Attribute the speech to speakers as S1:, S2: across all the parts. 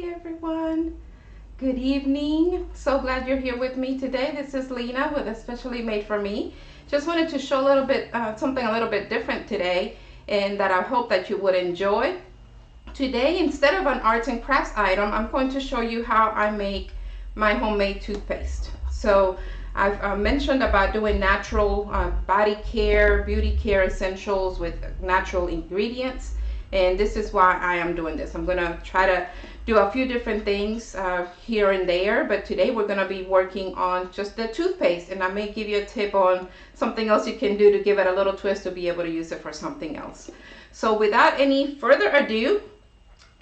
S1: Hi everyone, good evening. So glad you're here with me today. This is Lena with Especially Made for Me. Just wanted to show a little bit something a little bit different today, and that I hope that you would enjoy. Today, instead of an arts and crafts item, I'm going to show you how I make my homemade toothpaste. So I've mentioned about doing natural body care, beauty care essentials with natural ingredients, and this is why I am doing this. I'm gonna try to do a few different things here and there, but today we're gonna be working on just the toothpaste, and I may give you a tip on something else you can do to give it a little twist to be able to use it for something else. So without any further ado,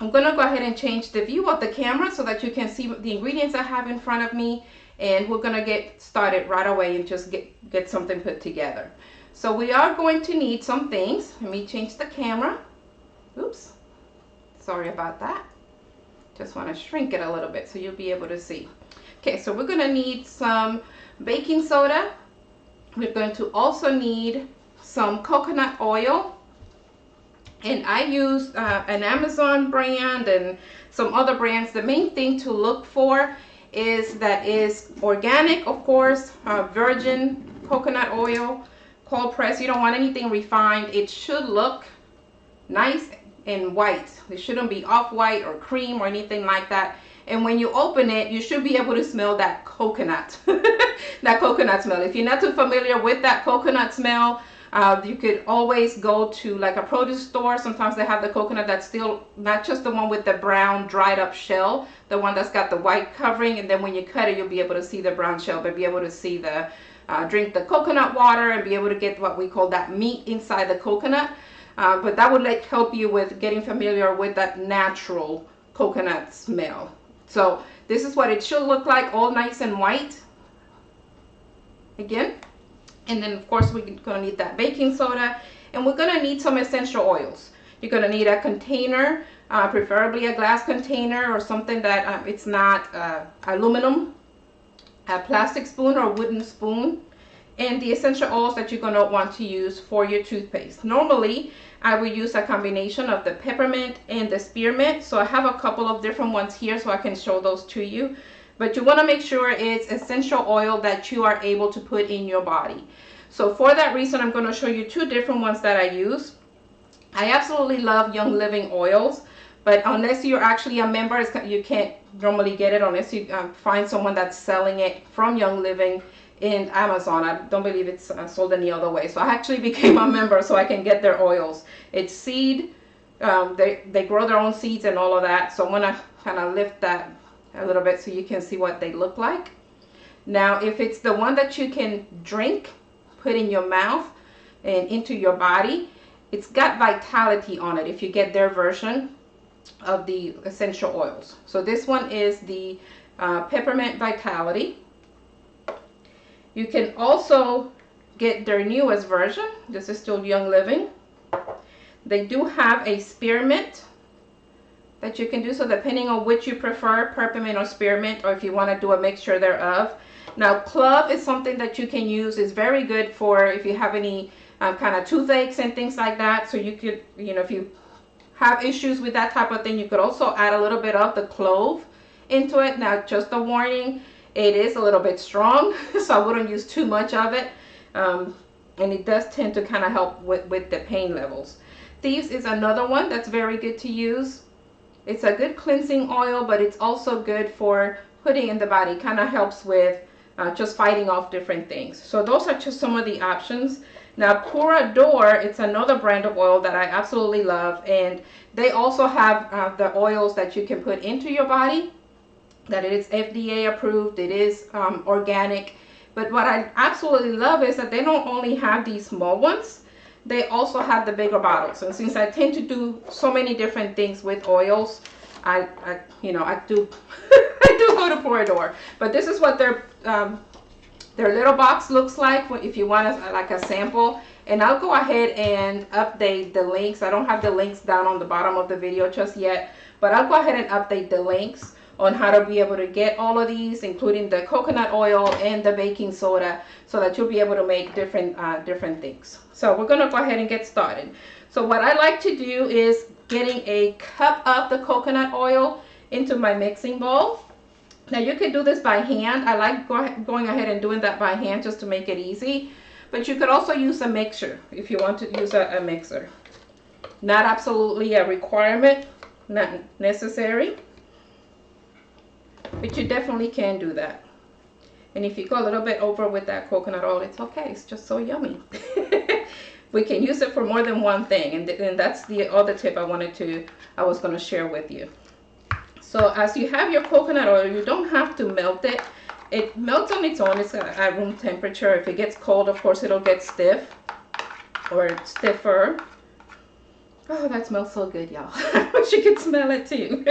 S1: I'm gonna go ahead and change the view of the camera so that you can see the ingredients I have in front of me, and we're gonna get started right away and just get something put together. So we are going to need some things. Let me change the camera. Oops, sorry about that. Just want to shrink it a little bit so you'll be able to see. Okay, so we're going to need some baking soda. We're going to also need some coconut oil. And I use an Amazon brand and some other brands. The main thing to look for is that is organic, of course, virgin coconut oil, cold pressed. You don't want anything refined. It should look nice and white. It shouldn't be off-white or cream or anything like that. And when you open it, you should be able to smell that coconut, that coconut smell. If you're not too familiar with that coconut smell, you could always go to like a produce store. Sometimes they have the coconut that's still not just the one with the brown dried up shell, the one that's got the white covering, and then when you cut it, you'll be able to see the brown shell, but be able to see the drink the coconut water and be able to get what we call that meat inside the coconut. But that would help you with getting familiar with that natural coconut smell. So this is what it should look like, all nice and white. Again. And then of course we're going to need that baking soda, and we're going to need some essential oils. You're going to need a container, preferably a glass container or something that it's not aluminum, a plastic spoon or wooden spoon, and the essential oils that you're going to want to use for your toothpaste. Normally I will use a combination of the peppermint and the spearmint, so I have a couple of different ones here so I can show those to you. But you want to make sure it's essential oil that you are able to put in your body. So for that reason, I'm going to show you two different ones that I use. I absolutely love Young Living oils, but unless you're actually a member, you can't normally get it unless you find someone that's selling it from Young Living in Amazon. I don't believe it's sold any other way. So I actually became a member so I can get their oils. It's seed. They grow their own seeds and all of that. So I'm going to kind of lift that a little bit so you can see what they look like. Now, if it's the one that you can drink, put in your mouth and into your body, it's got vitality on it if you get their version of the essential oils. So this one is the Peppermint Vitality. You can also get their newest version. This is still Young Living. They do have a Spearmint that you can do, so depending on which you prefer, peppermint or spearmint, or if you want to do a mixture thereof. Now, clove is something that you can use. It's very good for if you have any kind of toothaches and things like that. So you could, if you have issues with that type of thing, you could also add a little bit of the clove into it. Now, just a warning, it is a little bit strong, so I wouldn't use too much of it. And it does tend to kind of help with the pain levels. Thieves is another one that's very good to use. It's a good cleansing oil, but it's also good for putting in the body. Kind of helps with just fighting off different things. So those are just some of the options. Now, Pura D'Or, it's another brand of oil that I absolutely love, and they also have the oils that you can put into your body, that it is FDA approved, it is organic. But what I absolutely love is that they don't only have these small ones, they also have the bigger bottles. And since I tend to do so many different things with oils, I do I do go to Pura D'Or. But this is what their little box looks like if you want like a sample. And I'll go ahead and update the links. I don't have the links down on the bottom of the video just yet, but I'll go ahead and update the links on how to be able to get all of these, including the coconut oil and the baking soda, so that you'll be able to make different things. So we're going to go ahead and get started. So what I like to do is getting a cup of the coconut oil into my mixing bowl. Now you could do this by hand. I like going ahead and doing that by hand just to make it easy. But you could also use a mixer if you want to use a mixer. Not absolutely a requirement, not necessary, but you definitely can do that. And if you go a little bit over with that coconut oil, it's okay. It's just so yummy. We can use it for more than one thing, and that's the other tip I was going to share with you. So as you have your coconut oil, you don't have to melt it. It melts on its own. It's at room temperature. If it gets cold, of course, it'll get stiff or stiffer. Oh, that smells so good, y'all. I wish you could smell it too.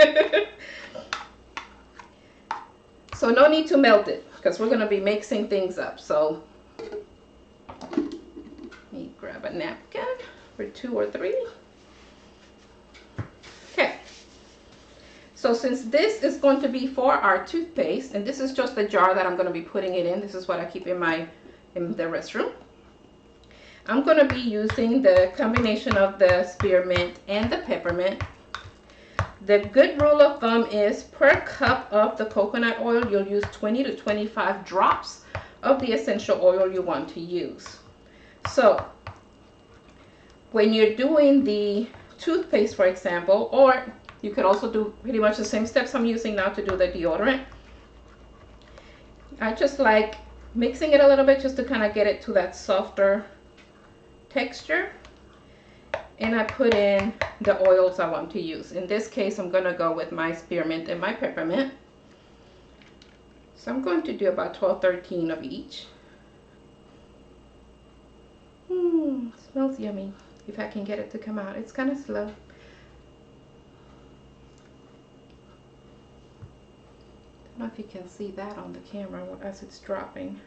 S1: So no need to melt it because we're going to be mixing things up. So let me grab a napkin for 2 or 3. Okay. So since this is going to be for our toothpaste, and this is just the jar that I'm going to be putting it in. This is what I keep in the restroom. I'm going to be using the combination of the spearmint and the peppermint. The good rule of thumb is per cup of the coconut oil, you'll use 20 to 25 drops of the essential oil you want to use. So when you're doing the toothpaste, for example, or you could also do pretty much the same steps I'm using now to do the deodorant. I just like mixing it a little bit just to kind of get it to that softer texture. And I put in the oils I want to use. In this case, I'm going to go with my spearmint and my peppermint. So I'm going to do about 12, 13 of each. Smells yummy. If I can get it to come out. It's kind of slow. I don't know if you can see that on the camera as it's dropping.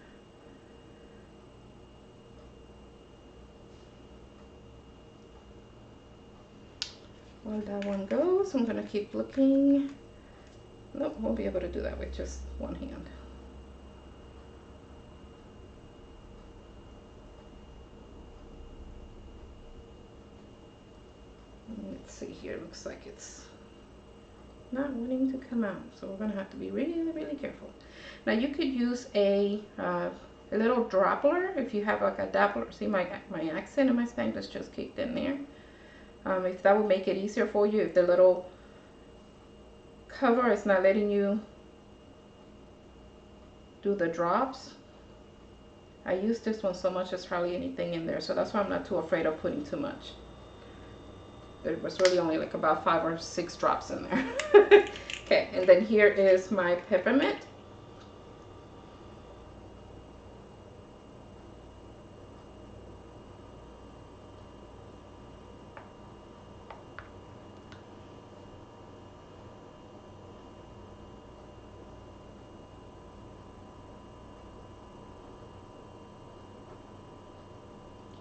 S1: While that one goes, I'm going to keep looking. Nope, won't be able to do that with just one hand. Let's see here, it looks like it's not wanting to come out, so we're going to have to be really, really careful. Now you could use a little droppler if you have like a doppler. See my accent and my Spanglish just kicked in there. If that would make it easier for you, if the little cover is not letting you do the drops. I use this one so much, there's hardly anything in there, so that's why I'm not too afraid of putting too much. There was really only like about 5 or 6 drops in there. Okay, and then here is my peppermint.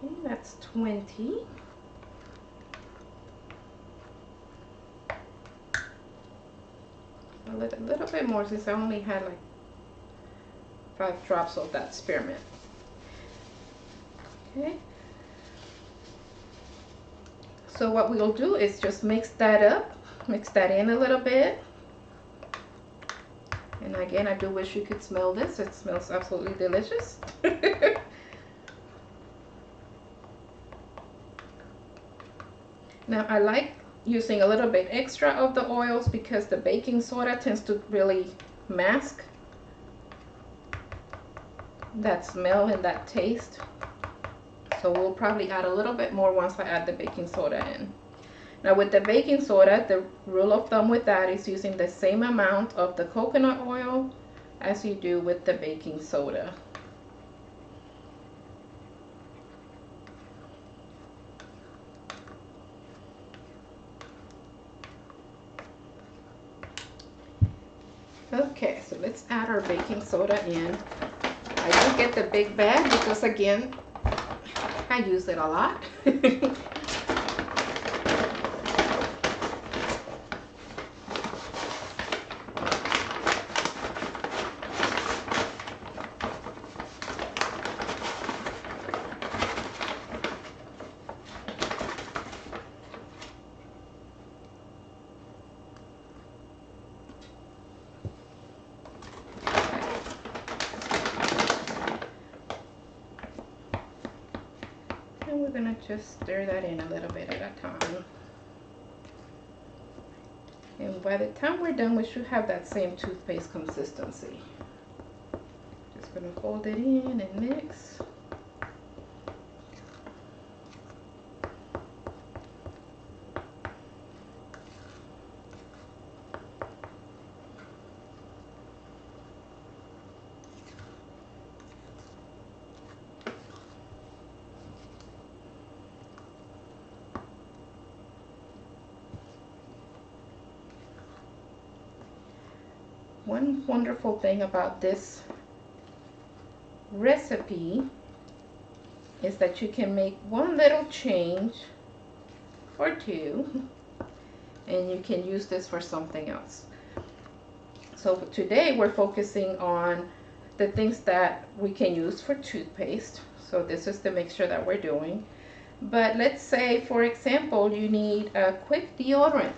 S1: Okay, that's 20. A little bit more since I only had like 5 drops of that spearmint. Okay. So what we'll do is just mix that up, mix that in a little bit. And again, I do wish you could smell this. It smells absolutely delicious. Now I like using a little bit extra of the oils because the baking soda tends to really mask that smell and that taste. So we'll probably add a little bit more once I add the baking soda in. Now with the baking soda, the rule of thumb with that is using the same amount of the coconut oil as you do with the baking soda. Okay, so let's add our baking soda in. I do get the big bag because again, I use it a lot. gonna just stir that in a little bit at a time. And by the time we're done, we should have that same toothpaste consistency. Just gonna fold it in and mix. One wonderful thing about this recipe is that you can make one little change or two and you can use this for something else. So today we're focusing on the things that we can use for toothpaste. So this is the mixture that we're doing. But let's say, for example, you need a quick deodorant.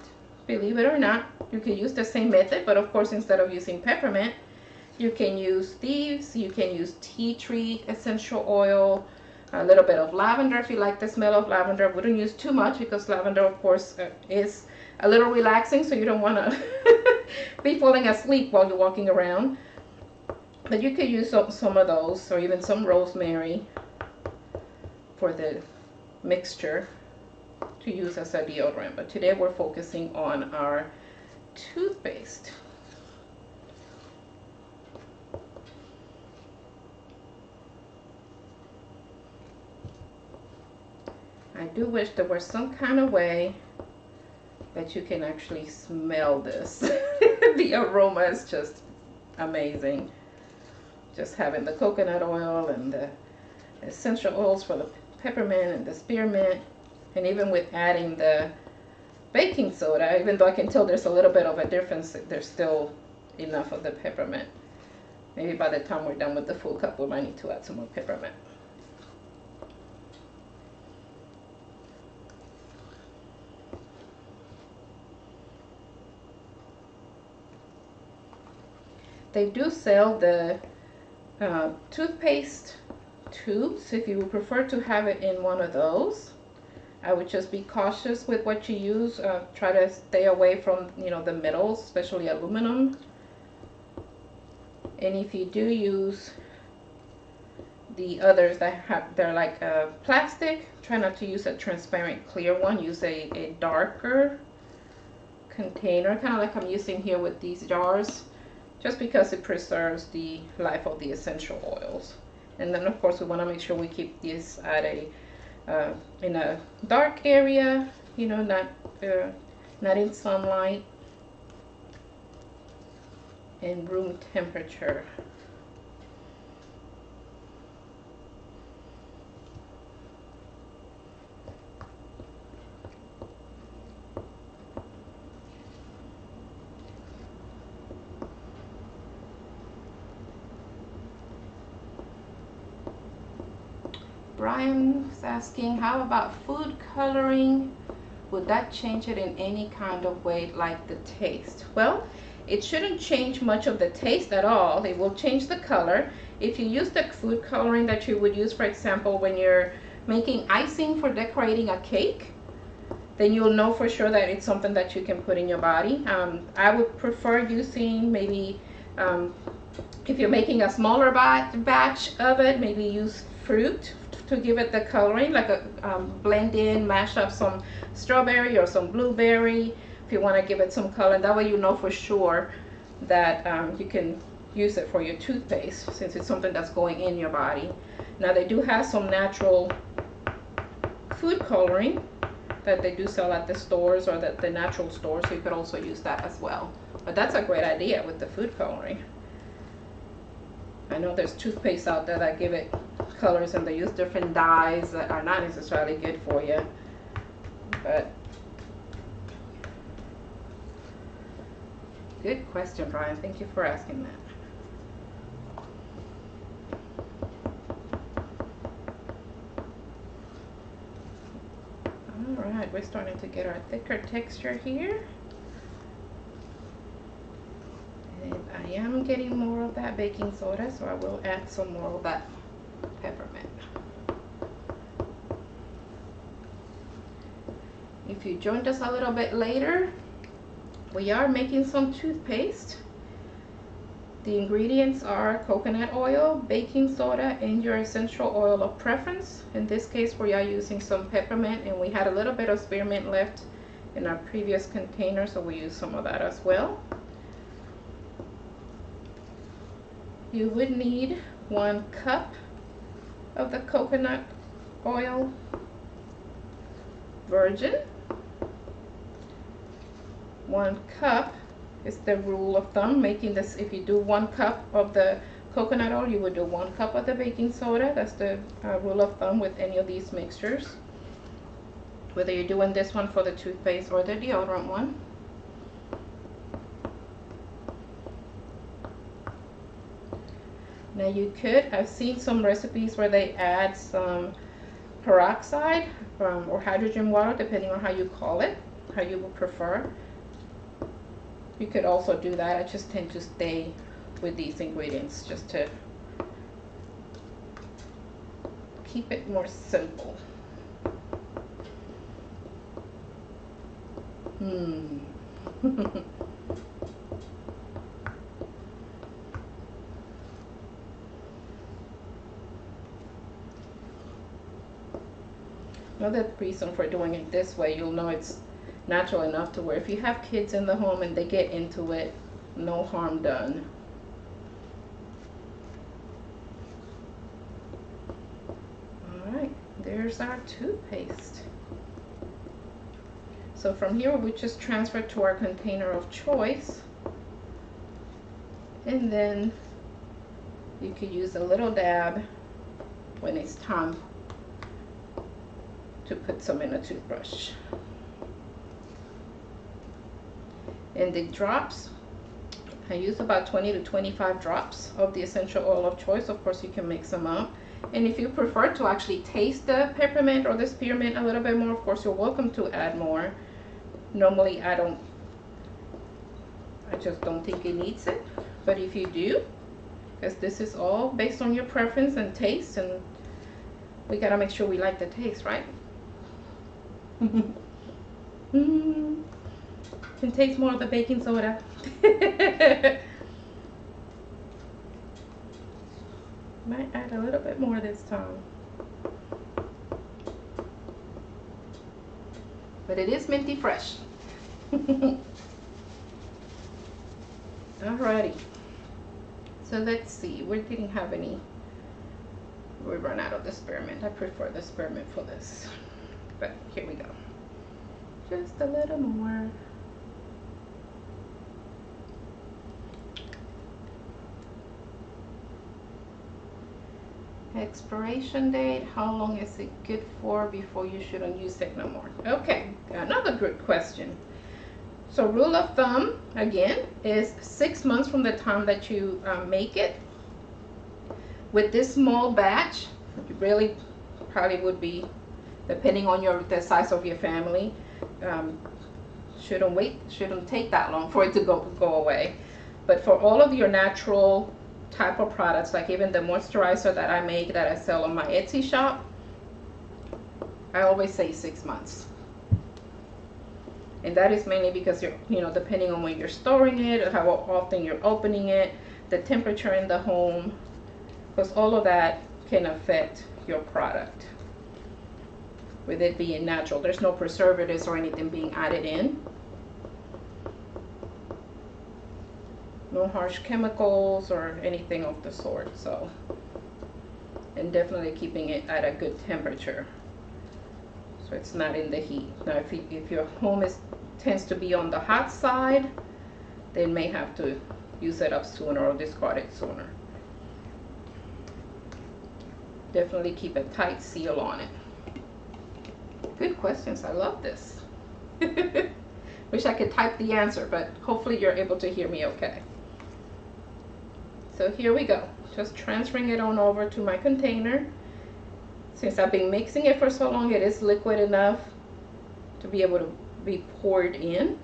S1: Believe it or not, you can use the same method, but of course instead of using peppermint, you can use thieves, you can use tea tree essential oil, a little bit of lavender if you like the smell of lavender. I wouldn't use too much because lavender, of course, is a little relaxing, so you don't want to be falling asleep while you're walking around. But you could use some of those, or even some rosemary for the mixture to use as a deodorant. But today we're focusing on our toothpaste. I do wish there was some kind of way that you can actually smell this. The aroma is just amazing. Just having the coconut oil and the essential oils for the peppermint and the spearmint, and even with adding the baking soda, even though I can tell there's a little bit of a difference, there's still enough of the peppermint. Maybe by the time we're done with the full cup, we might need to add some more peppermint. They do sell the toothpaste tubes. If you would prefer to have it in one of those, I would just be cautious with what you use. Try to stay away from, the metals, especially aluminum. And if you do use the others they're like plastic, try not to use a transparent clear one. Use a darker container, kind of like I'm using here with these jars, just because it preserves the life of the essential oils. And then of course we want to make sure we keep this at in a dark area, not in sunlight, and room temperature. Brian's asking, how about food coloring? Would that change it in any kind of way, like the taste? Well, it shouldn't change much of the taste at all. It will change the color. If you use the food coloring that you would use, for example, when you're making icing for decorating a cake, then you'll know for sure that it's something that you can put in your body. I would prefer using maybe, if you're making a smaller batch of it, maybe use fruit to give it the coloring, like blend in, mash up some strawberry or some blueberry if you want to give it some color. That way you know for sure that you can use it for your toothpaste, since it's something that's going in your body. Now they do have some natural food coloring that they do sell at the stores, or the natural stores, so you could also use that as well. But that's a great idea with the food coloring. I know there's toothpaste out there that give it colors, and they use different dyes that are not necessarily good for you. But good question, Brian. Thank you for asking that. All right, we're starting to get our thicker texture here. And I am getting more of that baking soda, so I will add some more of that peppermint. If you joined us a little bit later, we are making some toothpaste. The ingredients are coconut oil, baking soda, and your essential oil of preference. In this case, we are using some peppermint, and we had a little bit of spearmint left in our previous container, so we use some of that as well. You would need 1 cup of the coconut oil, virgin. 1 cup is the rule of thumb, making this, if you do 1 cup of the coconut oil, you would do 1 cup of the baking soda. That's the rule of thumb with any of these mixtures, whether you're doing this one for the toothpaste or the deodorant one. Now you could, I've seen some recipes where they add some peroxide or hydrogen water, depending on how you call it, how you would prefer. You could also do that. I just tend to stay with these ingredients just to keep it more simple. Another reason for doing it this way, you'll know it's natural enough to where if you have kids in the home and they get into it, no harm done. Alright, there's our toothpaste. So from here we just transfer to our container of choice, and then you could use a little dab when it's time to put some in a toothbrush. And the drops, I use about 20 to 25 drops of the essential oil of choice. Of course, you can mix them up. And if you prefer to actually taste the peppermint or the spearmint a little bit more, of course, you're welcome to add more. Normally, I just don't think it needs it. But if you do, because this is all based on your preference and taste, and we gotta make sure we like the taste, right? Can taste more of the baking soda. Might add a little bit more this time. But it is minty fresh. Alrighty. So let's see. We didn't have any. We run out of the spearmint. I prefer the spearmint for this. But here we go. Just a little more. Expiration date, how long is it good for before you shouldn't use it no more? Okay, another good question. So rule of thumb, again, is 6 months from the time that you make it. With this small batch, you really probably would be, depending on the size of your family, shouldn't take that long for it to go away. But for all of your natural type of products, like even the moisturizer that I make, that I sell on my Etsy shop, I always say 6 months. And that is mainly because you're, depending on when you're storing it, how often you're opening it, the temperature in the home, because all of that can affect your product. With it being natural, there's no preservatives or anything being added in. No harsh chemicals or anything of the sort. So, and definitely keeping it at a good temperature, so it's not in the heat. Now, if your home tends to be on the hot side, they may have to use it up sooner or discard it sooner. Definitely keep a tight seal on it. Good questions. I love this. Wish I could type the answer, but hopefully you're able to hear me okay. So here we go. Just transferring it on over to my container. Since I've been mixing it for so long, it is liquid enough to be able to be poured in.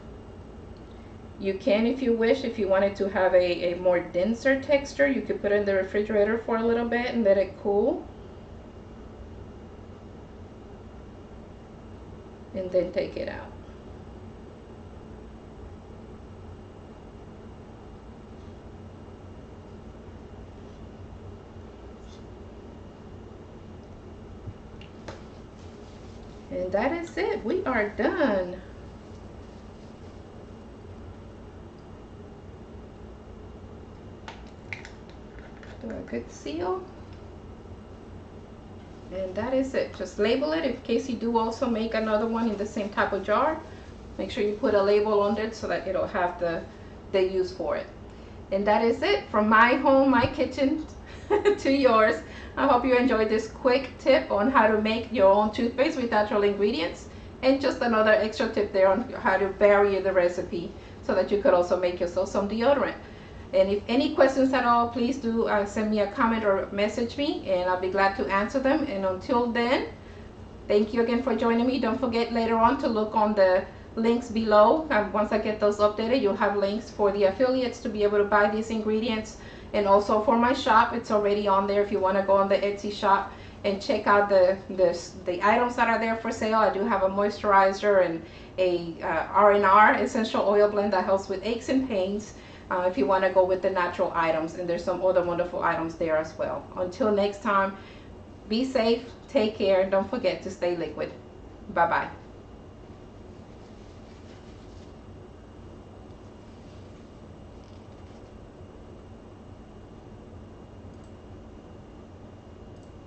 S1: You can, if you wish, if you wanted to have a more denser texture, you could put it in the refrigerator for a little bit and let it cool. and then take it out. And that is it. We are done. Do a good seal. And that is it. Just label it in case you do also make another one in the same type of jar. Make sure you put a label on it so that it'll have the use for it. And that is it from my home, my kitchen to yours. I hope you enjoyed this quick tip on how to make your own toothpaste with natural ingredients, and just another extra tip there on how to vary the recipe so that you could also make yourself some deodorant. And if any questions at all, please do send me a comment or message me, and I'll be glad to answer them. And until then, thank you again for joining me. Don't forget later on to look on the links below. Once I get those updated, you'll have links for the affiliates to be able to buy these ingredients, and also for my shop. It's already on there if you want to go on the Etsy shop and check out the items that are there for sale. I do have a moisturizer and a R&R essential oil blend that helps with aches and pains, if you want to go with the natural items, and there's some other wonderful items there as well. Until next time, be safe, take care, and don't forget to stay liquid. Bye bye.